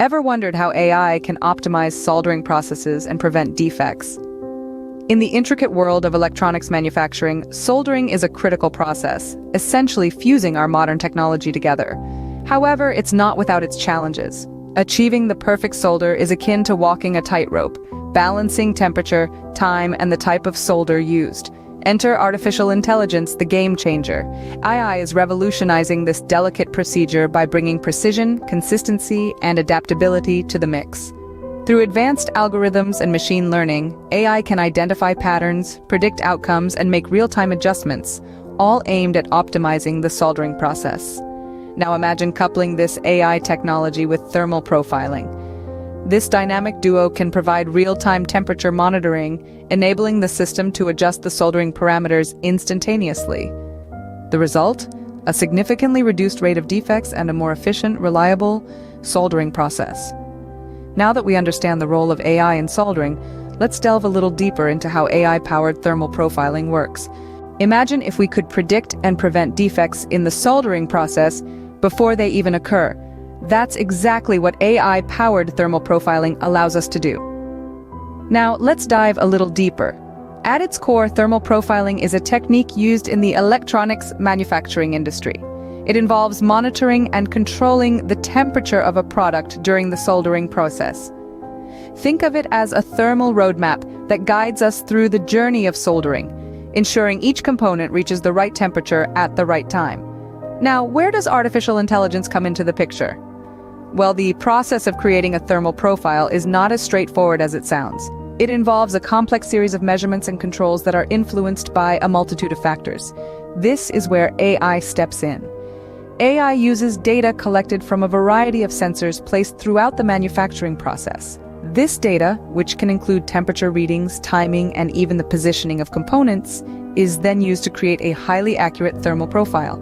Ever wondered how AI can optimize soldering processes and prevent defects? In the intricate world of electronics manufacturing, soldering is a critical process, essentially fusing our modern technology together. However, it's not without its challenges. Achieving the perfect solder is akin to walking a tightrope, balancing temperature, time, and the type of solder used. Enter artificial intelligence, the game changer. AI is revolutionizing this delicate procedure by bringing precision, consistency, and adaptability to the mix. Through advanced algorithms and machine learning, AI can identify patterns, predict outcomes, and make real-time adjustments, all aimed at optimizing the soldering process. Now imagine coupling this AI technology with thermal profiling. This dynamic duo can provide real-time temperature monitoring, enabling the system to adjust the soldering parameters instantaneously. The result? A significantly reduced rate of defects and a more efficient, reliable soldering process. Now that we understand the role of AI in soldering, let's delve a little deeper into how AI-powered thermal profiling works. Imagine if we could predict and prevent defects in the soldering process before they even occur. That's exactly what AI-powered thermal profiling allows us to do. Now, let's dive a little deeper. At its core, thermal profiling is a technique used in the electronics manufacturing industry. It involves monitoring and controlling the temperature of a product during the soldering process. Think of it as a thermal roadmap that guides us through the journey of soldering, ensuring each component reaches the right temperature at the right time. Now, where does artificial intelligence come into the picture? Well, the process of creating a thermal profile is not as straightforward as it sounds. It involves a complex series of measurements and controls that are influenced by a multitude of factors. This is where AI steps in. AI uses data collected from a variety of sensors placed throughout the manufacturing process. This data, which can include temperature readings, timing, and even the positioning of components, is then used to create a highly accurate thermal profile.